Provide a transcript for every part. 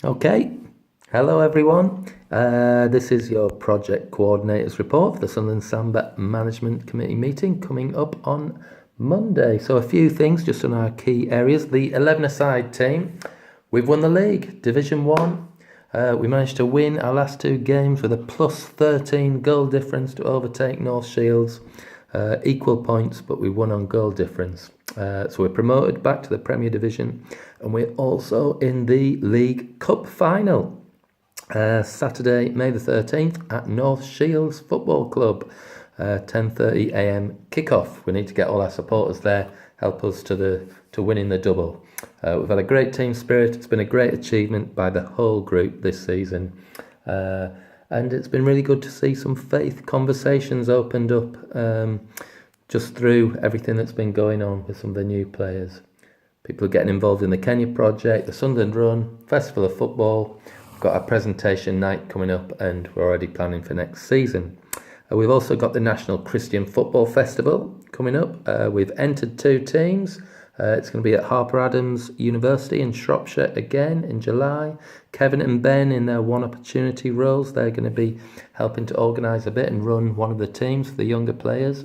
Okay, hello everyone. This is your project coordinators report for the Sunderland Samba Management Committee meeting coming up on Monday. So a few things just on our key areas. The 11-a-side team, we've won the league, Division 1. We managed to win our last two games with a plus 13 goal difference to overtake North Shields. Equal points, but we won on goal difference. So we're promoted back to the Premier Division, and we're also in the League Cup final. Saturday, May the 13th at North Shields Football Club, 10:30 a.m. kickoff. We need to get all our supporters there, help us to winning the double. We've had a great team spirit. It's been a great achievement by the whole group this season. And it's been really good to see some faith conversations opened up just through everything that's been going on with some of the new players. People are getting involved in the Kenya project, the Sunderland Run, Festival of Football. We've got our presentation night coming up, and we're already planning for next season. We've also got the National Christian Football Festival coming up. We've entered 2 teams. It's going to be at Harper Adams University in Shropshire again in July. Kevin and Ben in their One Opportunity roles, they're going to be helping to organise a bit and run one of the teams for the younger players.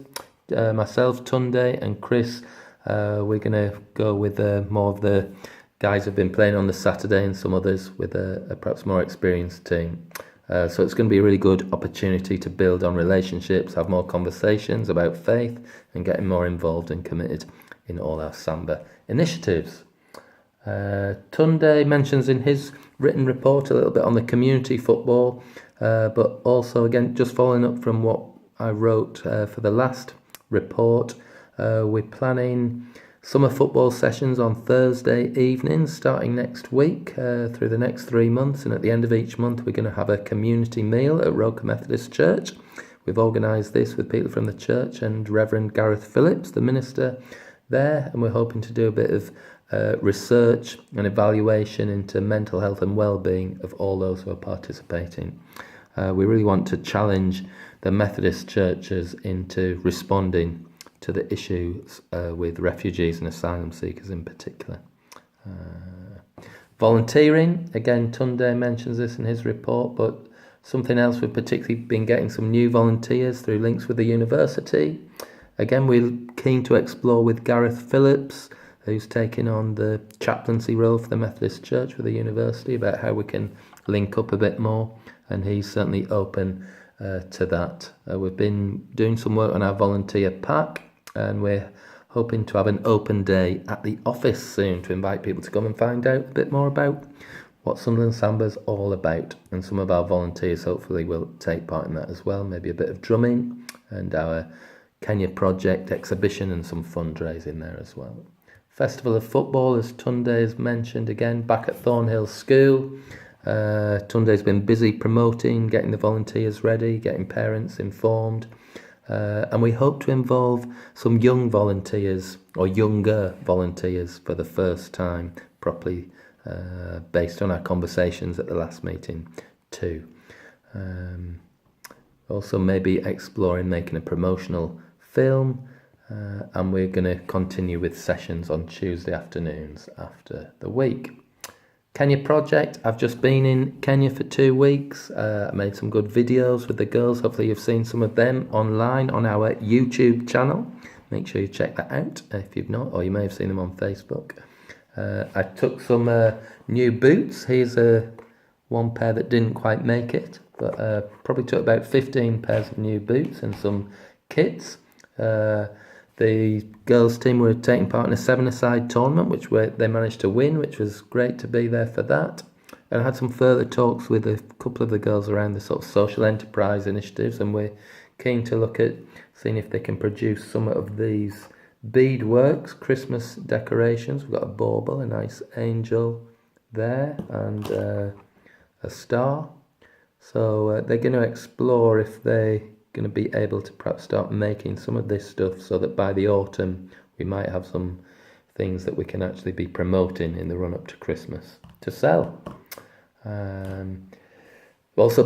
Myself, Tunde and Chris, we're going to go with more of the guys who've been playing on the Saturday and some others with a perhaps more experienced team. So it's going to be a really good opportunity to build on relationships, have more conversations about faith and getting more involved and committed in all our Samba initiatives. Tunde mentions in his written report a little bit on the community football, but also again just following up from what I wrote for the last report, we're planning summer football sessions on Thursday evenings starting next week through the next 3 months, and at the end of each month we're going to have a community meal at Roker Methodist Church. We've organised this with people from the church and Reverend Gareth Phillips, the minister there, and we're hoping to do a bit of research and evaluation into mental health and well-being of all those who are participating. We really want to challenge the Methodist churches into responding to the issues with refugees and asylum seekers in particular. Volunteering, again, Tunde mentions this in his report, but something else we've particularly been getting some new volunteers through links with the university. Again, we're keen to explore with Gareth Phillips, who's taking on the chaplaincy role for the Methodist Church with the university, about how we can link up a bit more, and he's certainly open to that. We've been doing some work on our volunteer pack, and we're hoping to have an open day at the office soon to invite people to come and find out a bit more about what Sunderland Samba's all about, and some of our volunteers hopefully will take part in that as well, maybe a bit of drumming and our Kenya project exhibition and some fundraising there as well. Festival of Football, as Tunde has mentioned, again back at Thornhill School. Tunde's been busy promoting, getting the volunteers ready, getting parents informed, and we hope to involve some young volunteers or younger volunteers for the first time properly, based on our conversations at the last meeting too. Also maybe exploring making a promotional film, and we're going to continue with sessions on Tuesday afternoons after the week. Kenya project, I've just been in Kenya for 2 weeks. I made some good videos with the girls. Hopefully you've seen some of them online on our YouTube channel. Make sure you check that out if you've not, or you may have seen them on Facebook. I took some new boots. Here's one pair that didn't quite make it, but probably took about 15 pairs of new boots and some kits. The girls team were taking part in a 7-a-side tournament, which they managed to win, which was great to be there for that. And I had some further talks with a couple of the girls around the sort of social enterprise initiatives, and we're keen to look at seeing if they can produce some of these beadworks, Christmas decorations. We've got a bauble, a nice angel there, and a star. So they're going to explore if they're going to be able to perhaps start making some of this stuff, so that by the autumn we might have some things that we can actually be promoting in the run-up to Christmas to sell. The girls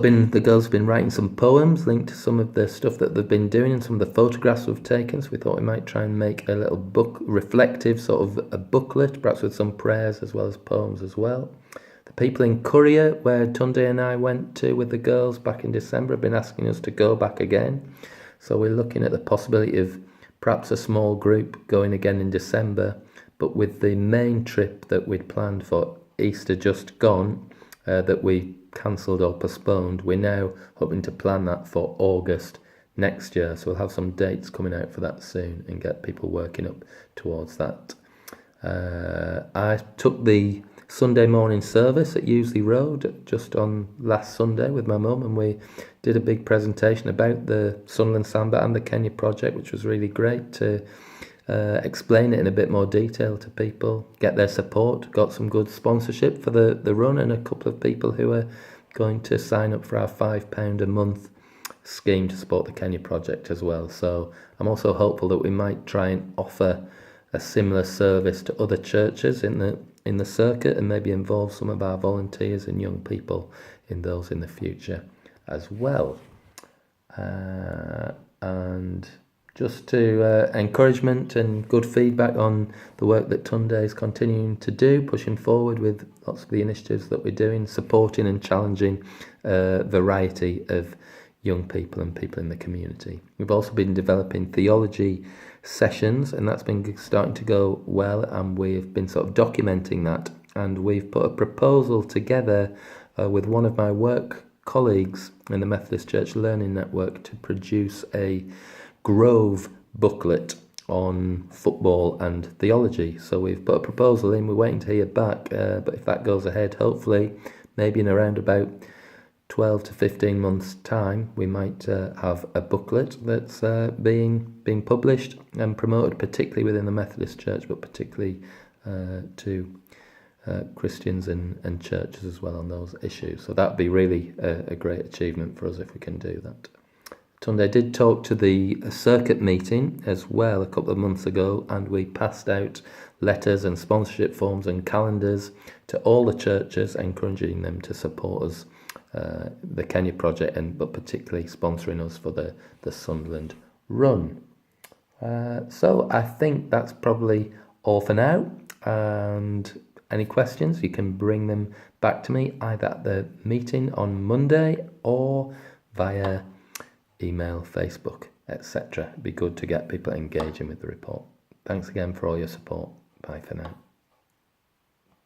have been writing some poems linked to some of the stuff that they've been doing and some of the photographs we've taken, so we thought we might try and make a little book, reflective sort of a booklet, perhaps with some prayers as well as poems as well. The people in Korea, where Tunde and I went to with the girls back in December, have been asking us to go back again. So we're looking at the possibility of perhaps a small group going again in December, but with the main trip that we'd planned for Easter just gone, that we cancelled or postponed, we're now hoping to plan that for August next year. So we'll have some dates coming out for that soon and get people working up towards that. I took the Sunday morning service at Useley Road just on last Sunday with my mum, and we did a big presentation about the Sunderland Samba and the Kenya project, which was really great to explain it in a bit more detail to people, get their support, got some good sponsorship for the run, and a couple of people who are going to sign up for our £5 a month scheme to support the Kenya project as well. So I'm also hopeful that we might try and offer a similar service to other churches in the circuit, and maybe involve some of our volunteers and young people in those in the future as well. And just to encouragement and good feedback on the work that Tunde is continuing to do, pushing forward with lots of the initiatives that we're doing, supporting and challenging a variety of young people and people in the community. We've also been developing theology sessions, and that's been starting to go well, and we've been sort of documenting that, and we've put a proposal together with one of my work colleagues in the Methodist Church Learning Network to produce a Grove booklet on football and theology. So we've put a proposal in, we're waiting to hear back, but if that goes ahead, hopefully maybe in around about 12 to 15 months time, we might have a booklet that's being published and promoted, particularly within the Methodist Church, but particularly to Christians and churches as well on those issues. So that'd be really a great achievement for us if we can do that. Tunde did talk to the circuit meeting as well a couple of months ago, and we passed out letters and sponsorship forms and calendars to all the churches, encouraging them to support us, the Kenya project, but particularly sponsoring us for the Sunderland run. So I think that's probably all for now, and any questions you can bring them back to me either at the meeting on Monday or via email, Facebook, etc. It'd be good to get people engaging with the report. Thanks again for all your support. Bye for now.